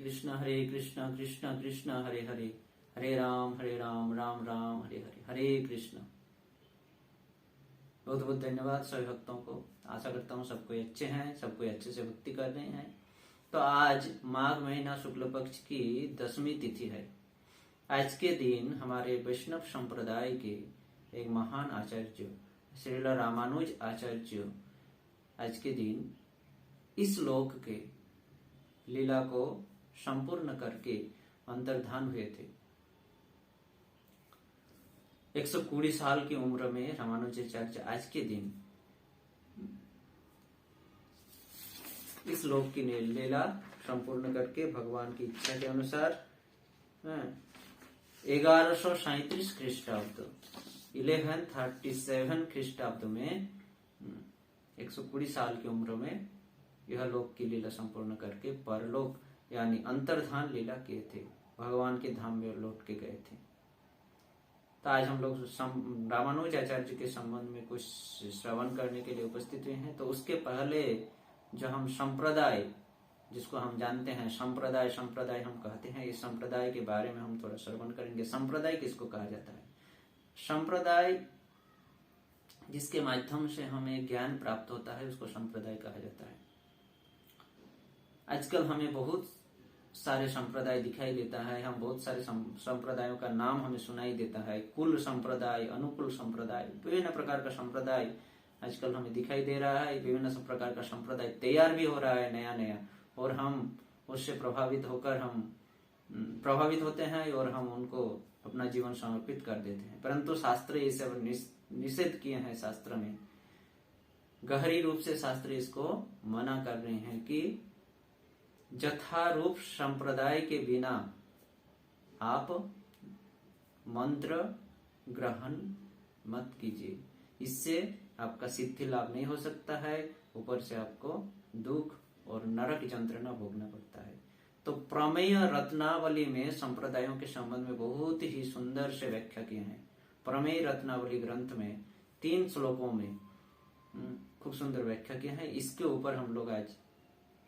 कृष्ण कृष्ण कृष्ण हरे हरे, हरे राम राम राम हरे हरे, हरे कृष्ण। बहुत बहुत धन्यवाद सभी भक्तों को। आशा करता हूँ सब कोई अच्छे हैं, सब कोई अच्छे से भक्ति कर रहे हैं। तो आज माघ महीना शुक्ल पक्ष की 10वीं तिथि है। आज के दिन हमारे वैष्णव संप्रदाय के एक महान आचार्य श्रील रामानुज आचार्य आज के दिन इस लोक के लीला को संपूर्ण करके अंतर्धान हुए थे। 120 साल की उम्र में रामानुजाचार्य आज के दिन इस लोक की लीला संपूर्ण करके भगवान की इच्छा के अनुसार 1137 ख्रीष्टाब्द 1137 ख्रीष्टाब्द में 120 साल की उम्र में यह लोक की लीला संपूर्ण करके परलोक यानी अंतर्धान लीला किए थे, भगवान के धाम में लौट के गए थे। तो आज हम लोग रामानुज आचार्य के संबंध में कुछ श्रवण करने के लिए उपस्थित हुए हैं। तो उसके पहले जो हम संप्रदाय, जिसको हम जानते हैं संप्रदाय हम कहते हैं, इस संप्रदाय के बारे में हम थोड़ा श्रवण करेंगे। संप्रदाय किसको कहा जाता है? संप्रदाय जिसके माध्यम से हमें ज्ञान प्राप्त होता है उसको संप्रदाय कहा जाता है। आजकल हमें बहुत सारे संप्रदाय दिखाई देता है, हम बहुत सारे संप्रदायों का नाम हमें सुनाई देता है। कुल संप्रदाय, अनुकुल संप्रदाय, विभिन्न प्रकार का संप्रदाय आजकल हमें दिखाई दे रहा है। विभिन्न प्रकार का संप्रदाय तैयार भी हो रहा है नया नया, और हम उससे प्रभावित होते हैं और हम उनको अपना जीवन समर्पित कर देते हैं। परंतु शास्त्र ये सब निषेध किए हैं। शास्त्र में गहरी रूप से शास्त्र इसको मना कर रहे हैं कि यथारूप संप्रदाय के बिना आप मंत्र ग्रहण मत कीजिए, इससे आपका सिद्धि लाभ नहीं हो सकता है, ऊपर से आपको दुख और नरक यंत्रणा भोगना पड़ता है। तो प्रमेय रत्नावली में संप्रदायों के संबंध में बहुत ही सुंदर से व्याख्या किए हैं। प्रमेय रत्नावली ग्रंथ में 3 श्लोकों में खूब सुंदर व्याख्या किया है। इसके ऊपर हम लोग आज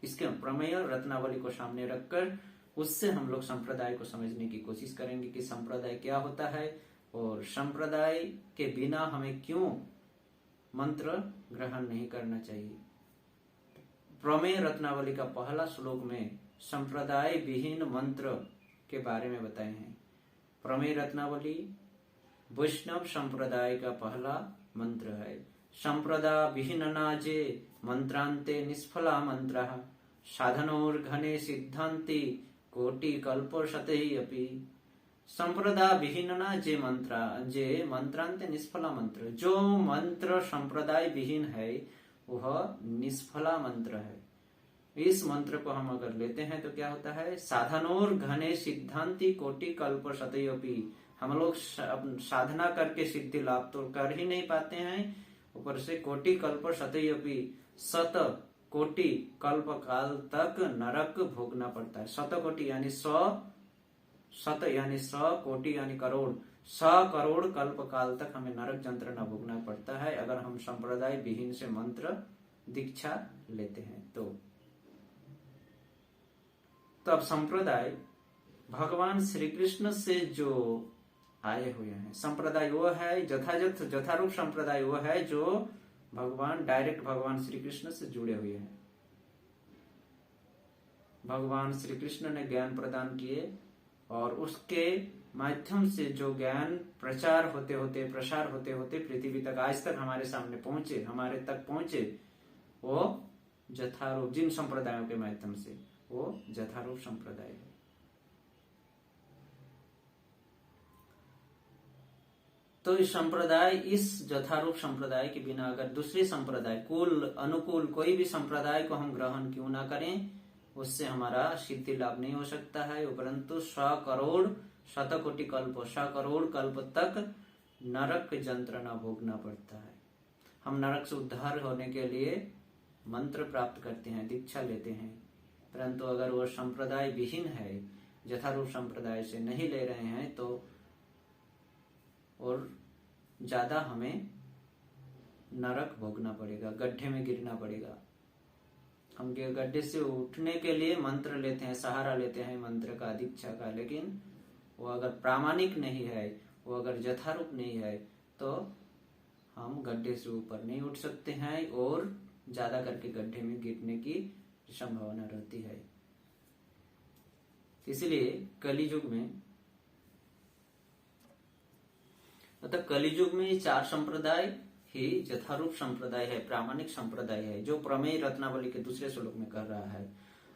इसके प्रमेय रत्नावली को सामने रखकर उससे हम लोग संप्रदाय को समझने की कोशिश करेंगे कि संप्रदाय क्या होता है और संप्रदाय के बिना हमें क्यों मंत्र ग्रहण नहीं करना चाहिए। प्रमेय रत्नावली का पहला श्लोक में संप्रदाय विहीन मंत्र के बारे में बताए हैं। प्रमेय रत्नावली वैष्णव संप्रदाय का पहला मंत्र है। संप्रदा विहीनना जे मंत्रांते निष्फला मंत्र साधनोर्घने सिद्धांति कोटि कल्पशते अपि। संप्रदा विहीनना जे मंत्रांते निष्फला मंत्र, जो मंत्र संप्रदाय विहीन है वह निष्फला मंत्र है। इस मंत्र को हम अगर लेते हैं तो क्या होता है? साधनोर घने सिद्धांति कोटि कल्प सतयोपि। हम लोग साधना करके सिद्धि लाभ तो कर ही नहीं पाते हैं, ऊपर से कोटि कल्प सतयोपि, 100 कोटि कल्प काल तक नरक भोगना पड़ता है। 100 कोटि यानी 100 यानी 100 कोटि यानी करोड़, 100 करोड़ कल्प काल तक हमें नरक यंत्रणा भोगना पड़ता है अगर हम संप्रदाय विहीन से मंत्र दीक्षा लेते हैं। तो अब संप्रदाय भगवान श्री कृष्ण से जो आए हुए हैं, संप्रदाय वो है यथारूप संप्रदाय वो है जो डायरेक्ट भगवान श्री कृष्ण से जुड़े हुए हैं। भगवान श्री कृष्ण ने ज्ञान प्रदान किए और उसके माध्यम से जो ज्ञान प्रसार होते होते पृथ्वी तक आज तक हमारे सामने पहुंचे, हमारे तक पहुंचे, वो यथारूप जिन संप्रदायों के माध्यम से वो यथारूप संप्रदाय है। तो इस यथारूप संप्रदाय के बिना अगर दूसरे संप्रदाय कुल अनुकूल कोई भी संप्रदाय को हम ग्रहण क्यों ना करें, उससे हमारा सिद्धि लाभ नहीं हो सकता है। उपरंतु 100 करोड़ 100 कोटि कल्प 100 करोड़ कल्प तक नरक यंत्रणा भोगना पड़ता है। हम नरक से उद्धार होने के लिए मंत्र प्राप्त करते हैं, दीक्षा लेते हैं, परंतु अगर वो संप्रदाय विहीन है, यथारूप संप्रदाय से नहीं ले रहे हैं तो और ज्यादा हमें नरक भोगना पड़ेगा, गड्ढे में गिरना पड़ेगा। हम गड्ढे से उठने के लिए मंत्र लेते हैं, सहारा लेते हैं मंत्र का, दीक्षा का, लेकिन वो अगर प्रामाणिक नहीं है, वो अगर यथारूप नहीं है, तो हम गड्ढे से ऊपर नहीं उठ सकते हैं और ज्यादा करके गड्ढे में गिरने की संभावना रहती है। इसलिए कलियुग में, अतः कलियुग में ये 4 संप्रदाय ही यथारूप संप्रदाय है, प्रामाणिक संप्रदाय है, जो प्रमेय रत्नावली के दूसरे श्लोक में कर रहा है।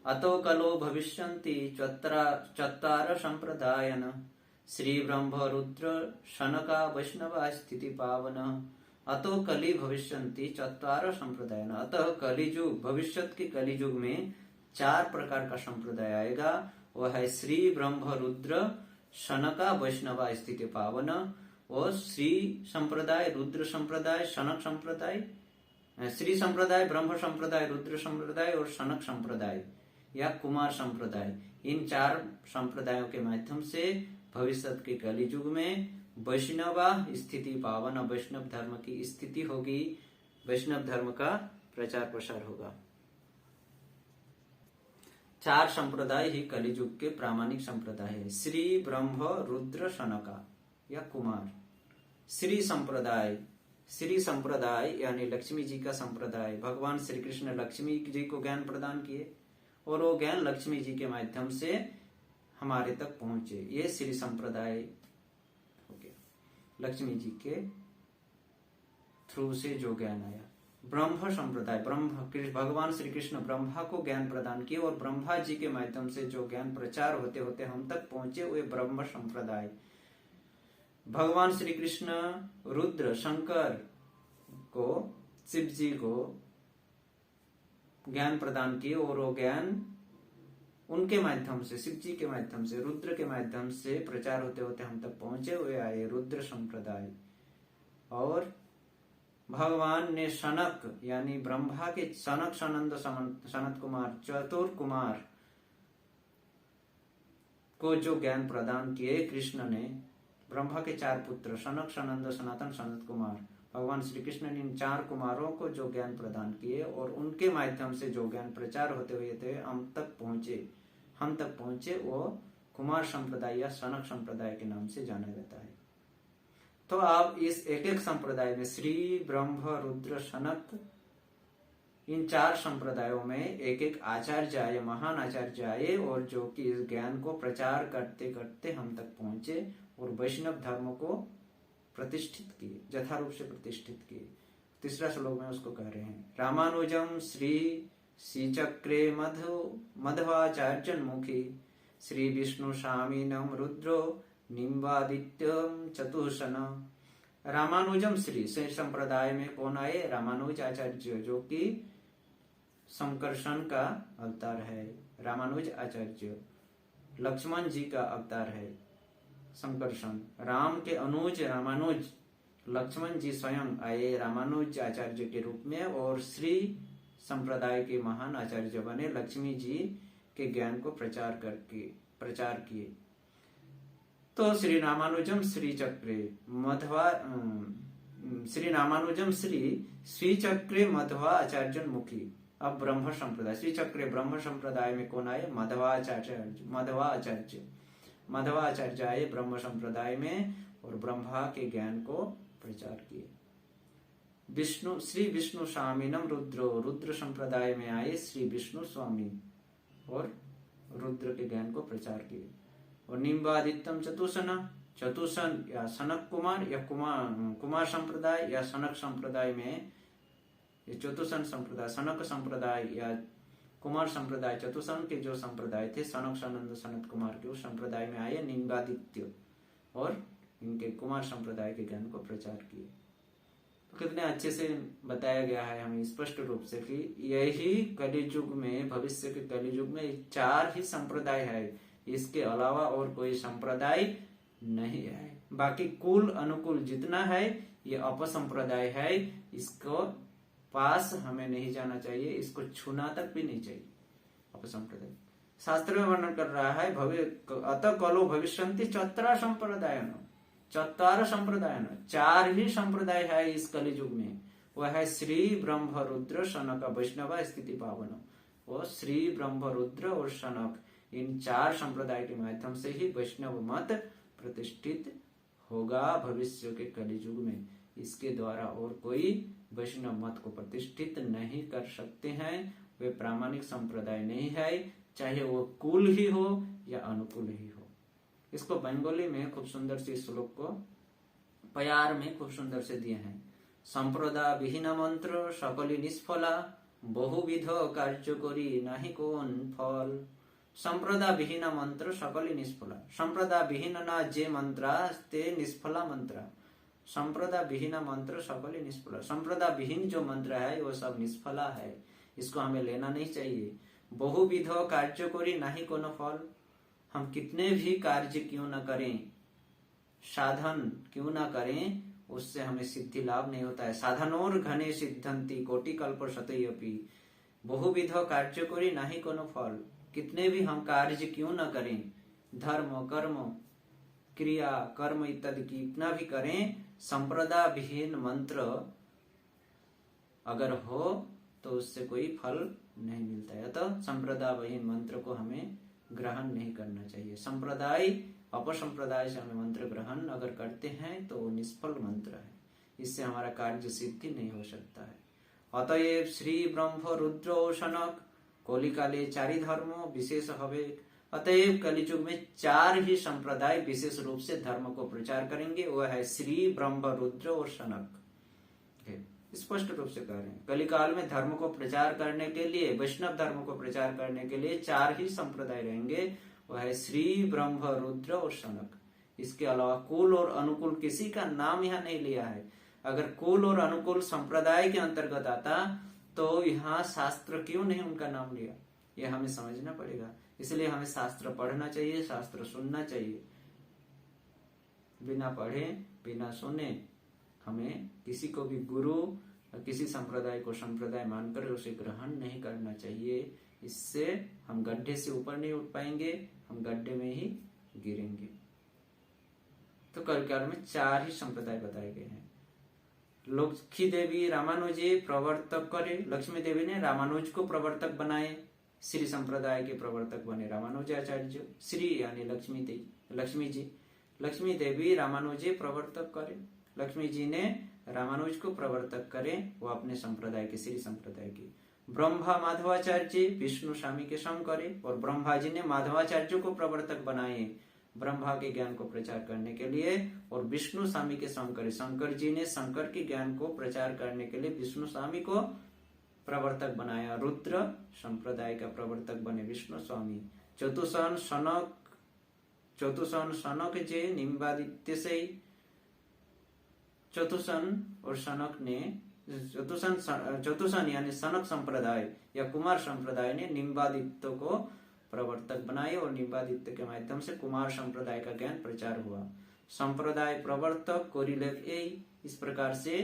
अतो कलो भविष्यन्ति चत्वार संप्रदायन श्री ब्रह्म रुद्र शनका वैष्णव स्थिति पावन। अतो कली भविष्यन्ति चत्वार संप्रदायन, अतः कलियुग, भविष्यत के कलियुग में 4 प्रकार का संप्रदाय आएगा। वह है श्री ब्रह्म रुद्र शनका वैष्णव स्थिति पावन, और श्री संप्रदाय, रुद्र संप्रदाय, शनक संप्रदाय, श्री संप्रदाय, ब्रह्म संप्रदाय, रुद्र संप्रदाय और शनक संप्रदाय या कुमार संप्रदाय। इन 4 संप्रदायों के माध्यम से भविष्य के कलियुग में वैष्णवा स्थिति पावन, वैष्णव धर्म की स्थिति होगी, वैष्णव धर्म का प्रचार प्रसार होगा। 4 संप्रदाय ही कलियुग के प्रामाणिक संप्रदाय है। श्री ब्रह्म रुद्र शनका या कुमार। श्री संप्रदाय यानी लक्ष्मी जी का संप्रदाय। भगवान श्री कृष्ण लक्ष्मी जी को ज्ञान प्रदान किए और वो ज्ञान लक्ष्मी जी के माध्यम से हमारे तक पहुंचे, ये श्री संप्रदाय हो गया। लक्ष्मी जी के थ्रू से जो ज्ञान आया। ब्रह्म संप्रदाय, भगवान श्री कृष्ण ब्रह्मा को ज्ञान प्रदान किए और ब्रह्मा जी के माध्यम से जो ज्ञान प्रचार होते होते हम तक पहुंचे, वे ब्रह्म संप्रदाय। भगवान श्री कृष्ण रुद्र शंकर को, शिव जी को ज्ञान प्रदान किए और वो ज्ञान उनके माध्यम से, शिव जी के माध्यम से, रुद्र के माध्यम से प्रचार होते होते हम तक पहुंचे, हुए आए रुद्र संप्रदाय। और भगवान ने सनक यानी ब्रह्मा के सनक सनत कुमार, चतुर कुमार को जो ज्ञान प्रदान किए कृष्ण ने, ब्रह्मा के 4 पुत्र सनक, सनंद, सनातन, सनत कुमार, भगवान श्री कृष्ण ने इन 4 कुमारों को जो ज्ञान प्रदान किए और उनके माध्यम से जो ज्ञान प्रचार होते हुए थे हम तक पहुंचे, वो कुमार संप्रदाय या सनक संप्रदाय के नाम से जाना जाता है। तो आप इस एक संप्रदाय में श्री ब्रह्म रुद्र शनक, इन 4 संप्रदायों में एक आचार्य आए, महान आचार्य आए और जो कि इस ज्ञान को प्रचार करते करते हम तक पहुंचे और वैष्णव धर्म को प्रतिष्ठित किए, यथारूप से प्रतिष्ठित किए। तीसरा श्लोक में उसको कह रहे हैं, रामानुजम श्री श्रीचक्रे मध्वाचार्यन्मुखी श्री विष्णु स्वामीनम रुद्रो निम्बादित्यम चतुर्शन। रामानुजम श्री संप्रदाय में कौन आए? रामानुज आचार्य, जो कि संकर्षण का अवतार है। रामानुज आचार्य लक्ष्मण जी का अवतार है संकर्षण। राम के अनुज रामानुज लक्ष्मण जी स्वयं आए रामानुज आचार्य के रूप में और श्री संप्रदाय के महान आचार्य बने, लक्ष्मी जी के ज्ञान को प्रचार किए। तो श्री रामानुजम श्री चक्रे श्री रामानुजम श्री चक्रे मध्वा आचार्य मुखी। अब ब्रह्म संप्रदाय, श्री चक्रे ब्रह्म संप्रदाय में कौन आए? मध्वा आचार्य आए ब्रह्म संप्रदाय में और ब्रह्मा के ज्ञान को प्रचार किए। श्री विष्णु स्वामीनम रुद्र संप्रदाय में आए श्री विष्णु स्वामी और रुद्र के ज्ञान को प्रचार किए। और निम्बादित्यम चतुसन या सनक कुमार या कुमार संप्रदाय या सनक संप्रदाय में, ये चतुसन संप्रदाय, सनक संप्रदाय या कुमार संप्रदाय, चतुसन के जो संप्रदाय थे सनक सनंद सनत कुमार के, उस संप्रदाय में आए निम्बादित्य और इनके कुमार संप्रदाय के ज्ञान को प्रचार किए। तो कितने अच्छे से बताया गया है हमें स्पष्ट रूप से कि यही कलियुग में, भविष्य के कलियुग में 4 ही संप्रदाय है, इसके अलावा और कोई संप्रदाय नहीं है। बाकी कुल अनुकूल जितना है ये अपसंप्रदाय है, इसको पास हमें नहीं जाना चाहिए, इसको छूना तक भी नहीं चाहिए। अपसंप्रदाय शास्त्र में वर्णन कर रहा है, अतः कलो भविष्यन्ति चत्वार संप्रदाय, 4 ही संप्रदाय है इस कलियुग में। वह है श्री ब्रह्म रुद्र शनक वैष्णव स्थिति पावन। वो श्री ब्रह्म रुद्र और शनक, इन 4 संप्रदाय के माध्यम से ही वैष्णव मत प्रतिष्ठित होगा भविष्य के कलियुग में। इसके द्वारा और कोई वैष्णव मत को प्रतिष्ठित नहीं कर सकते हैं। वे प्रामाणिक संप्रदाय नहीं है, चाहे वो कुल ही हो या अनुकूल ही हो। इसको बंगाली में खूब सुंदर से श्लोक को प्यार में खूब सुंदर से दिए हैं। संप्रदा विहीन मंत्र सकली निष्फला, बहुविध कार्य करी नहीं कोन फल। संप्रदा विहीन मंत्र सकली निष्फला। संप्रदा विहीन ना जे मंत्रा ते निष्फला मंत्रा। संप्रदा विहीन मंत्र सकली निष्फला। संप्रदा विहीन जो मंत्र है वो सब निष्फला है, इसको हमें लेना नहीं चाहिए। बहुविध कार्य करी नहीं कोनो फल। हम कितने भी कार्य क्यों न करें, साधन क्यों न करें, उससे हमें सिद्धि लाभ नहीं होता है। साधनोर घने सिद्धंति कोटि कल्प शतयपि। बहुविध कार्य करी नहीं कोनो फल। कितने भी हम कार्य क्यों न करें, धर्म कर्म क्रिया कर्म इत्यादि कितना भी करें, संप्रदा विहीन मंत्र अगर हो तो उससे कोई फल नहीं मिलता है। अतः संप्रदाय विहीन मंत्र को हमें ग्रहण नहीं करना चाहिए। संप्रदाय अपसंप्रदाय से हमें मंत्र ग्रहण अगर करते हैं तो वो निष्फल मंत्र है, इससे हमारा कार्य सिद्धि नहीं हो सकता है। अतएव श्री ब्रह्म रुद्र शनक कलिकाले 4 धर्मो विशेष हवे। अतएव कलियुग में 4 ही संप्रदाय विशेष रूप से धर्म को प्रचार करेंगे, वह है श्री ब्रह्म रुद्र और शनक। स्पष्ट रूप से कह रहे हैं, कलिकाल में धर्म को प्रचार करने के लिए, वैष्णव धर्म को प्रचार करने के लिए 4 ही संप्रदाय रहेंगे, वह है श्री ब्रह्म रुद्र और शनक। इसके अलावा कुल और अनुकूल किसी का नाम यहाँ नहीं लिया है। अगर कुल और अनुकूल संप्रदाय के अंतर्गत आता तो यहाँ शास्त्र क्यों नहीं उनका नाम लिया, यह हमें समझना पड़ेगा। इसलिए हमें शास्त्र पढ़ना चाहिए, शास्त्र सुनना चाहिए। बिना पढ़े बिना सुने हमें किसी को भी गुरु, किसी संप्रदाय को संप्रदाय मानकर उसे ग्रहण नहीं करना चाहिए। इससे हम गड्ढे से ऊपर नहीं उठ पाएंगे, हम गड्ढे में ही गिरेंगे। तो कलिकाल में 4 ही संप्रदाय बताए गए हैं। लक्ष्मी देवी रामानुजे प्रवर्तक करे। लक्ष्मी देवी ने रामानुज को प्रवर्तक बनाए, श्री संप्रदाय के प्रवर्तक बने रामानुजाचार्य। श्री यानी लक्ष्मी जी। लक्ष्मी देवी रामानुजे प्रवर्तक करे। लक्ष्मी जी ने रामानुज को प्रवर्तक करे, वो अपने संप्रदाय के, श्री संप्रदाय के। ब्रह्मा माधवाचार्य विष्णु स्वामी के संग करे, और ब्रह्मा जी ने माधवाचार्य को प्रवर्तक बनाए ब्रह्मा के ज्ञान को प्रचार करने के लिए, और विष्णु स्वामी के संग करे। शंकर जी ने शंकर के ज्ञान को प्रचार करने के लिए विष्णु स्वामी को प्रवर्तक बनाया। रुद्र संप्रदाय का प्रवर्तक बने विष्णु स्वामी। चतुसन सनक जे निम्बादित्य से। चतुसन और सनक ने, चतुसन यानी सनक संप्रदाय या कुमार संप्रदाय ने निम्बादित्य को प्रवर्तक बनाए, और निम्बादित्य के माध्यम से कुमार संप्रदाय का ज्ञान प्रचार हुआ। संप्रदाय प्रवर्तक कोरिलेव। इस प्रकार से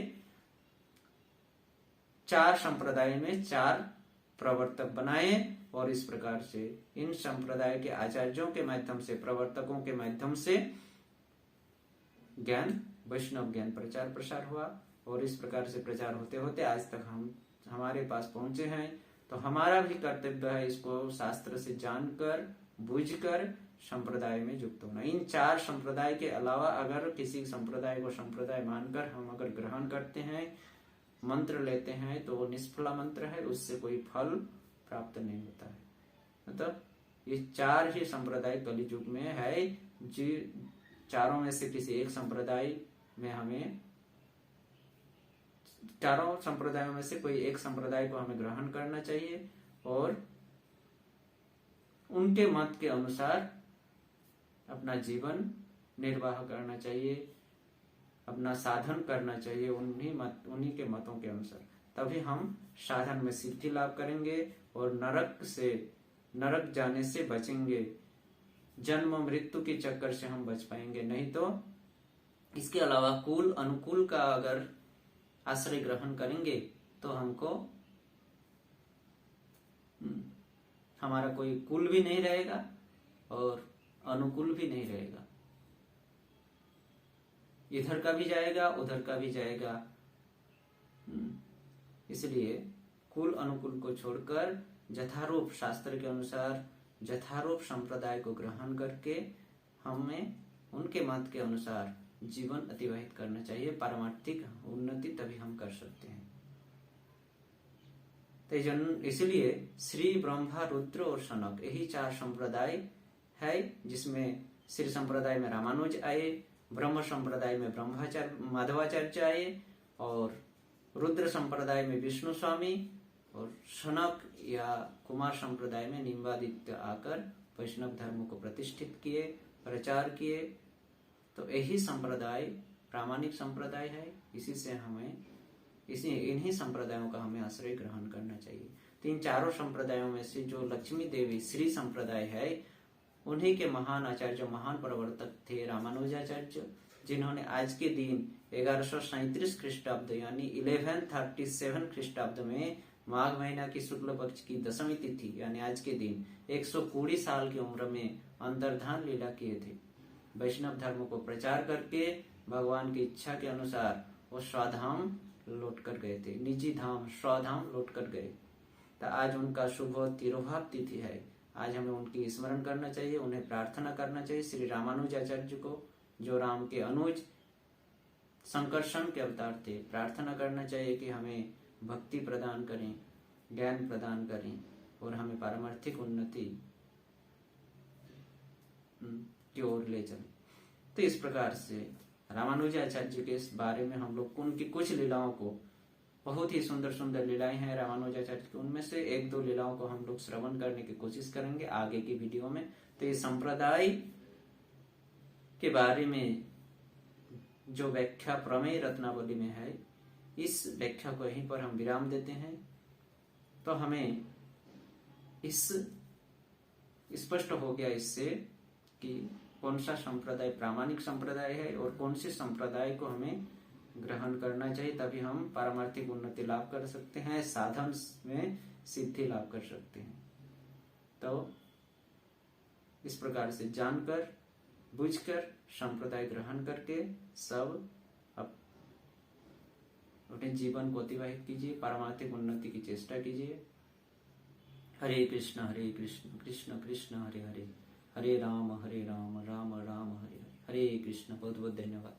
4 संप्रदाय में 4 प्रवर्तक बनाए, और इस प्रकार से इन संप्रदाय के आचार्यों के माध्यम से, प्रवर्तकों के माध्यम से ज्ञान, वैष्णव ज्ञान प्रचार प्रसार हुआ। और इस प्रकार से प्रचार होते होते आज तक हम हमारे पास पहुंचे हैं। तो हमारा भी कर्तव्य है इसको शास्त्र से जानकर बूझकर संप्रदाय में युक्त होना। इन 4 संप्रदाय के अलावा अगर किसी संप्रदाय को संप्रदाय मानकर हम अगर ग्रहण करते हैं, मंत्र लेते हैं, तो वो निष्फला मंत्र है, उससे कोई फल प्राप्त नहीं होता है। मतलब ये 4 ही संप्रदाय कलियुग में है। जी 4 में से किसी एक संप्रदाय में हमें, 4 संप्रदायों में से कोई एक संप्रदाय को हमें ग्रहण करना चाहिए, और उनके मत के अनुसार अपना जीवन निर्वाह करना चाहिए, अपना साधन करना चाहिए उन्हीं के मतों के अनुसार। तभी हम साधन में सिद्धि लाभ करेंगे और नरक जाने से बचेंगे। जन्म मृत्यु के चक्कर से हम बच पाएंगे। नहीं तो इसके अलावा कुल अनुकूल का अगर आश्रय ग्रहण करेंगे तो हमको हमारा कोई कुल भी नहीं रहेगा और अनुकूल भी नहीं रहेगा। इधर का भी जाएगा, उधर का भी जाएगा। इसलिए कुल अनुकूल को छोड़कर यथारूप शास्त्र के अनुसार यथारूप संप्रदाय को ग्रहण करके हमें उनके मत के अनुसार जीवन अतिवाहित करना चाहिए। पारमार्थिक उन्नति तभी हम कर सकते हैं। तो इसलिए श्री ब्रह्मा रुद्र और सनक यही 4 संप्रदाय है, जिसमें श्री संप्रदाय में रामानुज आए, ब्रह्म संप्रदाय में ब्रह्माचार्य माधवाचार्य आए, और रुद्र संप्रदाय में विष्णु स्वामी, और सनक या कुमार संप्रदाय में निम्बादित्य आकर वैष्णव धर्म को प्रतिष्ठित किए, प्रचार किए। तो यही संप्रदाय प्रामाणिक संप्रदाय है। इन्हीं संप्रदायों का हमें आश्रय ग्रहण करना चाहिए। तो इन 4 संप्रदायों में से जो लक्ष्मी देवी श्री संप्रदाय है, उन्हीं के महान आचार्य महान प्रवर्तक थे रामानुजाचार्य, जिन्होंने आज के दिन 1137 ख्रीष्टाब्द यानी 1137 ख्रीष्टाब्द में माघ महीना की शुक्ल पक्ष की 10वीं तिथि यानी आज के दिन 120 साल की उम्र में अंतर्धान लीला किए थे। वैष्णव धर्म को प्रचार करके भगवान की इच्छा के अनुसार वो स्वधाम लौट कर गए थे, निजी धाम स्वधाम लौट कर गए। तो आज उनका शुभ तिरोभाव तिथि है। आज हमें उनकी स्मरण करना चाहिए, उन्हें प्रार्थना करना चाहिए। श्री रामानुजाचार्य को, जो राम के अनुज संकर्षण के अवतार थे, प्रार्थना करना चाहिए कि हमें भक्ति प्रदान करें, ज्ञान प्रदान करें और हमें पारमार्थिक उन्नति की ओर ले चले। तो इस प्रकार से रामानुजाचार्य के इस बारे में हम लोग उनकी कुछ लीलाओं को, बहुत ही सुंदर सुंदर लीलाएं हैं रामानुजाचार्य की, उनमें से 1-2 लीलाओं को हम लोग श्रवण करने की कोशिश करेंगे आगे की वीडियो में। तो इस संप्रदाय के बारे में जो व्याख्या प्रमेय रत्नावली में है, इस व्याख्या को यहीं पर हम विराम देते हैं। तो हमें इस स्पष्ट हो गया इससे कि कौन सा संप्रदाय प्रामाणिक संप्रदाय है और कौन से संप्रदाय को हमें ग्रहण करना चाहिए, तभी हम पारमार्थिक उन्नति लाभ कर सकते हैं, साधन में सिद्धि लाभ कर सकते हैं। तो इस प्रकार से जानकर बुझकर संप्रदाय ग्रहण करके सब अपने जीवन को अतिवाहित कीजिए, पारमार्थिक उन्नति की चेष्टा कीजिए। हरे कृष्ण कृष्ण कृष्ण हरे हरे, हरे राम राम राम हरे हरे। हरे कृष्ण। बहुत बहुत धन्यवाद।